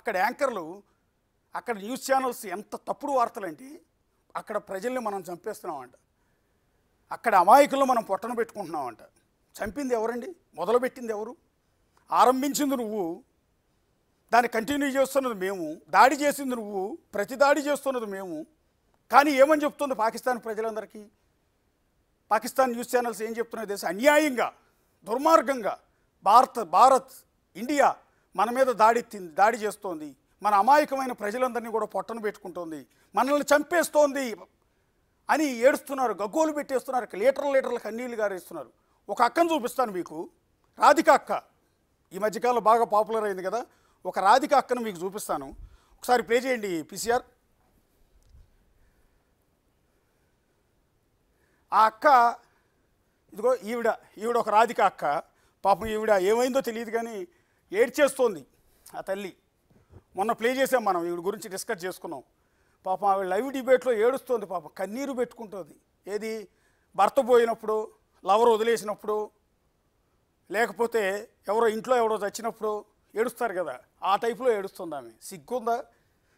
అక్కడ యాంకర్లు, అక్కడ news channels ఎంత తప్పుడు వార్తలంటే అక్కడ ప్రజల్ని మనం చంపేస్తున్నామంట, అక్కడ అమాయకులను మనం పొట్టన పెట్టుకుంటున్నామంట. చంపింది ఎవరండి? మొదలుపెట్టింది ఎవరు? ఆరంభించింది నువ్వు, దాన్ని కంటిన్యూ చేస్తున్నది మేము, దాడి చేసింది నువ్వు, ప్రతి దాడి చేస్తున్నది మేము. కానీ ఏమని చెప్తుంది పాకిస్తాన్ ప్రజలందరికీ? పాకిస్తాన్ న్యూస్ ఛానల్స్ ఏం చెప్తున్నాయి తెలుసు? అన్యాయంగా, దుర్మార్గంగా భారత్ ఇండియా మన మీద దాడి చేస్తోంది, మన అమాయకమైన ప్రజలందరినీ కూడా పొట్టను పెట్టుకుంటోంది, మనల్ని చంపేస్తోంది అని ఏడుస్తున్నారు, గగ్గోలు పెట్టేస్తున్నారు, లీటర్ల కన్నీళ్ళు గారేస్తున్నారు. ఒక అక్కను చూపిస్తాను మీకు, రాధిక అక్క. ఈ మధ్యకాలంలో బాగా పాపులర్ అయింది కదా, ఒక రాధిక అక్కను మీకు చూపిస్తాను. ఒకసారి ప్లే చేయండి పిసిఆర్. ఆ అక్క ఇదిగో, ఈవిడ ఒక రాధిక అక్క. పాపం ఈవిడ ఏమైందో తెలియదు కానీ ఏడ్చేస్తోంది ఆ తల్లి. మొన్న ప్లే చేసాం మనం, ఈవిడ గురించి డిస్కస్ చేసుకున్నాం. పాపం ఆవిడ లైవ్ డిబేట్లో ఏడుస్తోంది, పాపం కన్నీరు పెట్టుకుంటుంది. ఏది? భర్త పోయినప్పుడు, లవర్ వదిలేసినప్పుడు, లేకపోతే ఇంట్లో ఎవరో చచ్చినప్పుడు ఏడుస్తారు కదా, ఆ టైపులో ఏడుస్తుంది ఆమె. సిగ్గుందా?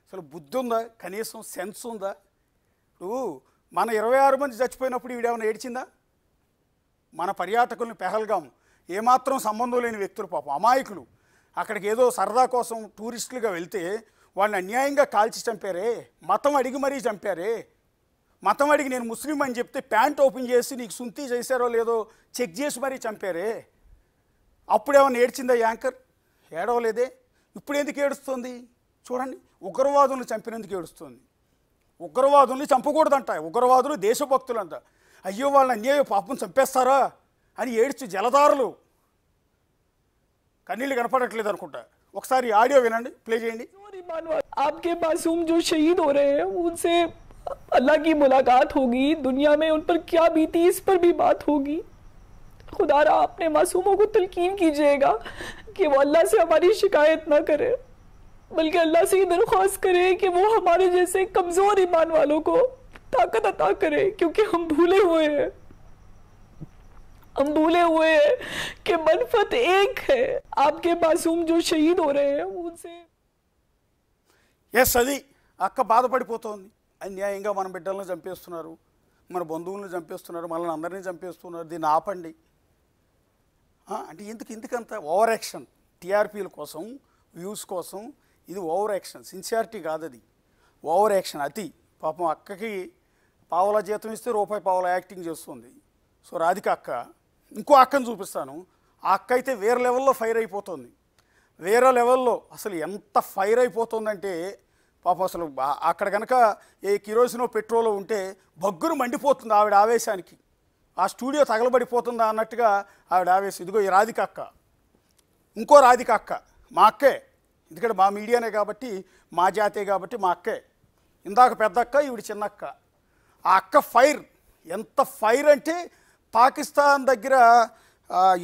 అసలు బుద్ధి ఉందా? కనీసం సెన్స్ ఉందా? ఇప్పుడు మన 26 మంది చచ్చిపోయినప్పుడు ఈవిడేమైనా ఏడ్చిందా? మన పర్యాటకుల్ని పెహల్గాం ఏమాత్రం సంబంధం లేని వ్యక్తులు, పాపం అమాయకులు, అక్కడికి ఏదో సరదా కోసం టూరిస్టులుగా వెళ్తే వాళ్ళని అన్యాయంగా కాల్చి చంపారే, మతం అడిగి మరీ చంపారే. మతం అడిగి నేను ముస్లిం అని చెప్తే ప్యాంట్ ఓపెన్ చేసి నీకు సుంతి చేశారో లేదో చెక్ చేసి మరీ చంపారే. అప్పుడేమన్నా ఏడ్చిందా యాంకర్? ఏడవలేదే. ఇప్పుడు ఎందుకు ఏడుస్తుంది చూడండి. ఉగ్రవాదులను చంపినందుకు ఏడుస్తుంది. ఉగ్రవాదుల్ని చంపకూడదంట, ఉగ్రవాదులు దేశభక్తులంట. అయ్యో వాళ్ళని అన్యాయం పాపం చంపేస్తారా అని ఏడ్చి జలధారలు, కన్నీళ్ళు కనపడట్లేదు అనుకుంటా. ఒకసారి ఆడియో వినండి, ప్లే చేయండి. आपके मासूम जो शहीद हो रहे हैं उनसे अल्लाह की मुलाकात होगी, दुनिया में उन पर क्या बीती इस पर भी बात होगी. खुदारा अपने मासूमों को तलकीन कीजिएगा कि वो अल्लाह से हमारी शिकायत ना करे, बल्कि अल्लाह से ये दरख्वास्त करे कि वो हमारे जैसे कमजोर ईमान वालों को ताकत अता करे, क्योंकि हम भूले हुए हैं कि मनफत एक है. आपके मासूम जो शहीद हो रहे हैं उनसे ఎస్, అది అక్క బాధపడిపోతోంది. అన్యాయంగా మన బిడ్డలను చంపేస్తున్నారు, మన బంధువులను చంపేస్తున్నారు, మనల్ని అందరినీ చంపేస్తున్నారు, దీన్ని ఆపండి అంటే ఎందుకంత ఓవర్ యాక్షన్? టీఆర్పీల కోసం, వ్యూస్ కోసం ఇది ఓవర్ యాక్షన్. సిన్సియారిటీ కాదు అది, ఓవర్ యాక్షన్, అతి. పాపం అక్కకి పావలా జీతం ఇస్తే రూపాయి పావలా యాక్టింగ్ చేస్తుంది. సో రాధిక అక్క. ఇంకో అక్కను చూపిస్తాను. ఆ అక్క అయితే వేరే లెవెల్లో ఫైర్ అయిపోతుంది. వేరే లెవెల్లో అసలు ఎంత ఫైర్ అయిపోతుందంటే పాపం అసలు అక్కడ కనుక ఏ కిరోసినో పెట్రోలో ఉంటే బగ్గురు మండిపోతుంది ఆవిడ ఆవేశానికి. ఆ స్టూడియో తగలబడిపోతుందా అన్నట్టుగా ఆవిడ ఆవేశం. ఇదిగో ఈ రాధిక అక్క. ఇంకో రాధిక అక్క మా అక్కే, ఎందుకంటే మా మీడియానే కాబట్టి, మా జాతే కాబట్టి మా అక్కే. ఇందాక పెద్ద అక్క, ఈవిడ చిన్నక్క. ఆ అక్క ఫైర్ ఎంత ఫైర్ అంటే, పాకిస్తాన్ దగ్గర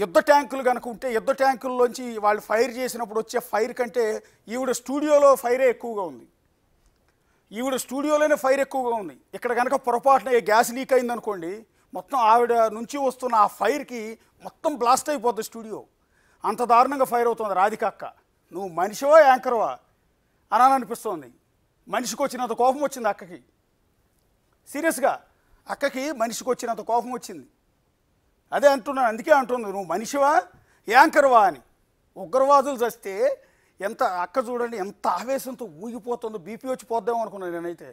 యుద్ధ ట్యాంకులు కనుక ఉంటే యుద్ధ ట్యాంకుల్లోంచి వాళ్ళు ఫైర్ చేసినప్పుడు వచ్చే ఫైర్ కంటే ఈవిడ స్టూడియోలో ఫైరే ఎక్కువగా ఉంది. ఈవిడ స్టూడియోలోనే ఫైర్ ఎక్కువగా ఉంది. ఇక్కడ కనుక పొరపాటున ఏ గ్యాస్ లీక్ అయిందనుకోండి, మొత్తం ఆవిడ నుంచి వస్తున్న ఆ ఫైర్కి మొత్తం బ్లాస్ట్ అయిపోద్ది స్టూడియో. అంత దారుణంగా ఫైర్ అవుతుంది రాధిక అక్క. నువ్వు మనిషివా యాంకర్వా అని అనిపిస్తోంది. మనిషికి వచ్చినంత కోపం వచ్చింది అక్కకి. సీరియస్గా అక్కకి మనిషికి వచ్చినంత కోపం వచ్చింది. అదే అంటున్నాను, అందుకే అంటుంది నువ్వు మనిషివా యాంకర్వా అని. ఉగ్రవాదులు చస్తే ఎంత అక్క చూడండి ఎంత ఆవేశంతో ఊగిపోతుందో, బీపీ వచ్చి పోద్దాం అనుకున్నాను నేనైతే.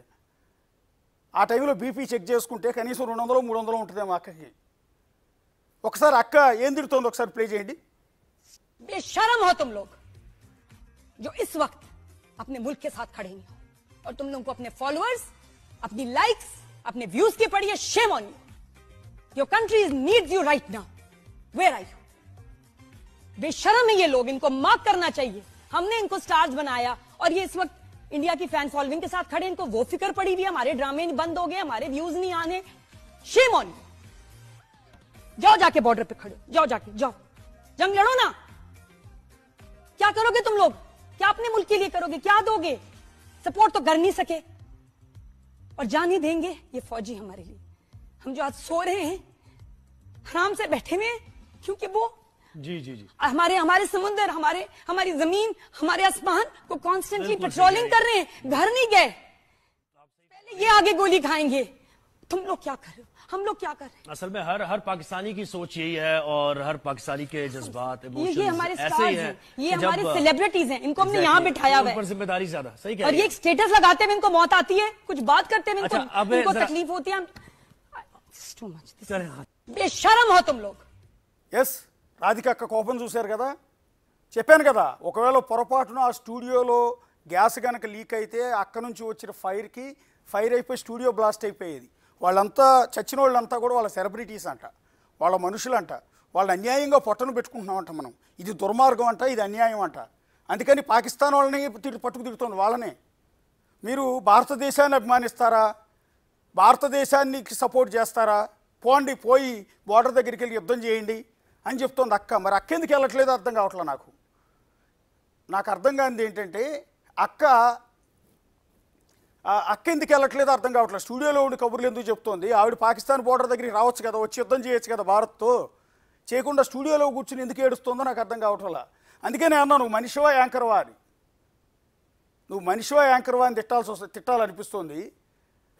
ఆ టైంలో బీపీ చెక్ చేసుకుంటే కనీసం 200-300 ఉంటుందేమో అక్కకి. ఒకసారి అక్క ఏం తిడుతోందో ఒకసారి ప్లే చేయండి. बेशरम हो तुम लोग जो इस वक्त अपने मुल्क के साथ खड़े नहीं हो, और तुम लोगों को अपने फॉलोअर्स, अपनी लाइक्स, अपने व्यूज की पड़ी है. Shame on you. Your country needs you right now. Where are you? बेशरम है ये लोग, इनको माफ करना चाहिए. हमने इनको स्टार्स बनाया और ये इस वक्त इंडिया की फैन फॉलोइंग के साथ खड़े. इनको वो फिक्र पड़ी हुई, हमारे ड्रामे बंद हो गए, हमारे व्यूज नहीं आने. Shem on you. जाओ जाके बॉर्डर पे खड़े, जाओ जाके, जाओ जंग लड़ो ना. क्या करोगे तुम लोग? क्या अपने मुल्क के लिए करोगे? क्या दोगे? सपोर्ट तो कर नहीं सके और जान ही देंगे ये फौजी हमारे लिए. हम जो आज सो रहे हैं, आराम से बैठे हुए हैं, क्योंकि वो जी जी जी। हमारे हमारे समुद्र, हमारी जमीन, हमारे आसमान को कॉन्स्टेंटली पेट्रोलिंग कर रहे हैं, घर नहीं गए। पहले ये आगे गोली खाएंगे। तुम लोग क्या कर रहे हो, हम लोग क्या कर रहे हैं? असल में हर पाकिस्तानी की सोच यही है और हर पाकिस्तानी के जज्बात ये हमारे ऐसे ही स्टार्स हैं हैं, ये कि हमारे जब सेलिब्रिटीज हैं, इनको हमने यहाँ बिठाया हुआ ऊपर है जिम्मेदारी ज्यादा। सही कह और रही ये हैं। एक स्टेटस लगाते हुए इनको मौत आती है, कुछ बात करते हुए अच्छा, अब इनको जरा- तकलीफ होती है। Too much. चले हाँ। बेशरम हो तुम लोग। ఎస్ రాధిక అక్క కోపం చూశారు కదా, చెప్పాను కదా, ఒకవేళ పొరపాటున ఆ స్టూడియోలో గ్యాస్ కనుక లీక్ అయితే అక్క నుంచి వచ్చిన ఫైర్ అయిపోయి స్టూడియో బ్లాస్ట్ అయిపోయేది. వాళ్ళంతా చచ్చిన వాళ్ళంతా కూడా వాళ్ళ సెలబ్రిటీస్ అంట, వాళ్ళ మనుషులంట, వాళ్ళు అన్యాయంగా పొట్టను పెట్టుకుంటున్నామంట మనం. ఇది దుర్మార్గం అంట, ఇది అన్యాయం అంట. అందుకని పాకిస్తాన్ వాళ్ళని పట్టుకు తిడుతుంది వాళ్ళనే. మీరు భారతదేశాన్ని అభిమానిస్తారా, భారతదేశాన్ని సపోర్ట్ చేస్తారా, పోయి బోర్డర్ దగ్గరికి వెళ్ళి యుద్ధం చేయండి అని చెప్తోంది అక్క. మరి అక్క ఎందుకు వెళ్ళట్లేదు అర్థం కావట్లేదు నాకు అర్థం కానిది ఏంటంటే అక్క ఎందుకు వెళ్ళట్లేదు అర్థం కావట్లేదు. స్టూడియోలో ఉండి కబుర్లు ఎందుకు చెప్తోంది? ఆవిడ పాకిస్తాన్ బోర్డర్ దగ్గరికి రావచ్చు కదా, వచ్చి యుద్ధం చేయొచ్చు కదా భారత్తో. చేయకుండా స్టూడియోలో కూర్చుని ఎందుకు ఏడుస్తుందో నాకు అర్థం కావట్లేదు. అందుకే నేను అన్నా, నువ్వు మనిషివా యాంకర్వా అని. నువ్వు మనిషివా యాంకర్వా అని తిట్టాలనిపిస్తుంది.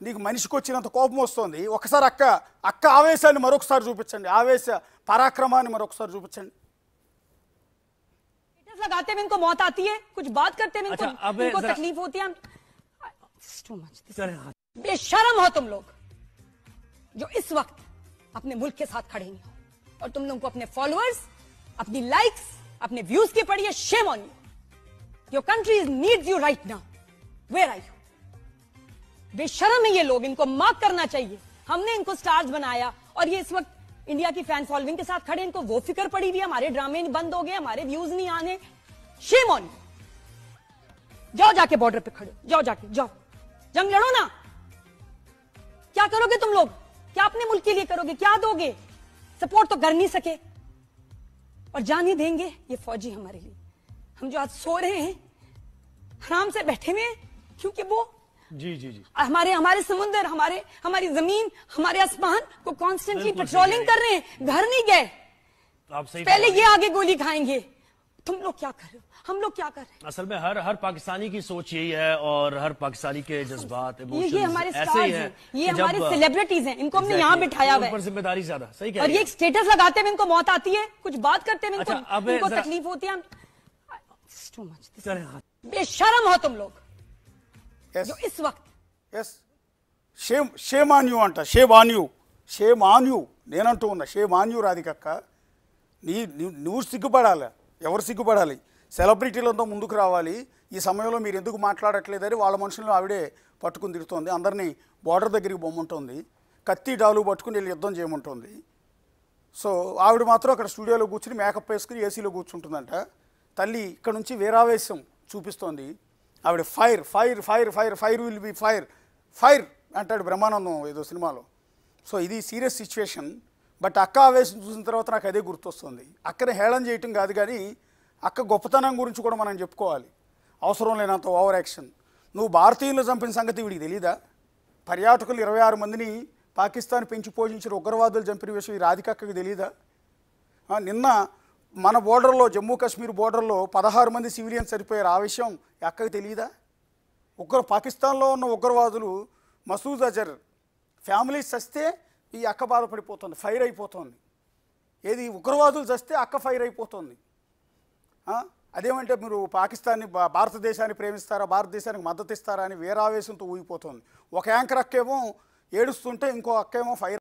నీకు మనిషికి వచ్చినంత కోపం వస్తుంది. ఒకసారి అక్క ఆవేశాన్ని మరొకసారి చూపించండి, ఆవేశ పరాక్రమాన్ని మరొకసారి చూపించండి. लगाते हुए इनको मौत आती है, कुछ बात करते हुए अच्छा, इनको तकलीफ होती है। Too much. चले हाँ। बेशरम हो तुम लोग जो इस वक्त अपने मुल्क के साथ खड़े नहीं हो और तुम लोगों को अपने फॉलोअर्स, अपनी लाइक्स, अपने व्यूज की पड़ी है। Shame on you. Your country needs you right now. Where are you? बेशरम है ये लोग, इनको मार्क करना चाहिए। हमने इनको स्टार्स बनाया और ये इस वक्त इंडिया की फैन फॉलोइंग के साथ खड़े। इनको वो फिक्र पड़ी हुई है, हमारे ड्रामे बंद हो गए, हमारे व्यूज नहीं आने। Shem on you. जाओ जाके बॉर्डर पे खड़े, जाओ जंग लड़ो ना। क्या करोगे तुम लोग? क्या अपने मुल्क के लिए करोगे? क्या दोगे? सपोर्ट तो कर नहीं सके और जान ही देंगे ये फौजी हमारे लिए। हम जो आज सो रहे हैं आराम से बैठे हुए हैं क्योंकि वो जी जी जी। हमारे समुद्र, हमारी जमीन, हमारे आसमान को कॉन्स्टेंटली पेट्रोलिंग कर रहे हैं, घर नहीं गए। आप सही पहले ये आगे गोली खाएंगे। तुम लोग क्या कर रहे हो, हम लोग क्या कर रहे हैं? असल में हर पाकिस्तानी की सोच यही है और हर पाकिस्तानी के जज्बात ये हमारे ऐसे स्टार्स ही हैं, हैं ये कि हमारे जब सेलिब्रिटीज हैं, इनको हमने यहाँ बिठाया हुआ ऊपर है जिम्मेदारी ज्यादा। सही कह और रही ये हैं। एक स्टेटस लगाते हुए इनको मौत आती है, कुछ बात करते हुए अच्छा, अब इनको जरा- तकलीफ होती है। Too much. चले हाँ। बेशरम हो तुम लोग Yes. जो इस वक्त ఎస్ షేమ్ ఆన్ యూ అంట, షేమ్ ఆన్ యూ నేనంటూ ఉన్నా. షేమ్ ఆన్ యూ రాధికక్క. నువ్వు సిగ్గుపడాలి. ఎవరు సిగ్గుపడాలి? సెలబ్రిటీలంతా ముందుకు రావాలి. ఈ సమయంలో మీరు ఎందుకు మాట్లాడట్లేదని వాళ్ళ మనుషులను ఆవిడే పట్టుకుని తిడుతోంది. అందరినీ బోర్డర్ దగ్గరికి బొమ్మంటుంది, కత్తి డాలు పట్టుకుని వెళ్ళి యుద్ధం చేయమంటుంది. సో ఆవిడ మాత్రం అక్కడ స్టూడియోలో కూర్చుని మేకప్ వేసుకుని ఏసీలో కూర్చుంటుందంట. తల్లి ఇక్కడ నుంచి వీరావేశం చూపిస్తోంది. ఆవిడ ఫైర్ విల్ బి ఫైర్ అంటాడు బ్రహ్మానందం ఏదో సినిమాలో. సో ఇది సీరియస్ సిచ్యువేషన్. బట్ అక్క ఆవేశం చూసిన తర్వాత నాకు అదే గుర్తొస్తుంది. అక్కని హేళన చేయటం కాదు కానీ అక్క గొప్పతనం గురించి కూడా మనం చెప్పుకోవాలి. అవసరం లేనంత ఓవర్ యాక్షన్. నువ్వు భారతీయులను చంపిన సంగతి వీడికి తెలీదా? పర్యాటకులు 26 మందిని పాకిస్తాన్ పెంచి పోషించిన ఉగ్రవాదులు చంపిన విషయం ఈ రాధికక్కకి తెలీదా? నిన్న మన బోర్డర్లో, జమ్మూ కాశ్మీర్ బోర్డర్లో 16 మంది సివిలియన్స్ చనిపోయారు. ఆ విషయం అక్కకి తెలియదా? పాకిస్తాన్లో ఉన్న ఉగ్రవాదులు మసూద్ అజర్ ఫ్యామిలీస్ చస్తే ఈ అక్క బాధపడిపోతుంది, ఫైర్ అయిపోతుంది. ఏది ఉగ్రవాదులు చస్తే అక్క ఫైర్ అయిపోతుంది. అదేమంటే మీరు పాకిస్తాన్ని, భారతదేశాన్ని ప్రేమిస్తారా, భారతదేశానికి మద్దతు ఇస్తారా అని వీరావేశంతో ఊగిపోతుంది. ఒక యాంకర్ అక్కేమో ఏడుస్తుంటే ఇంకో అక్కేమో ఫైర్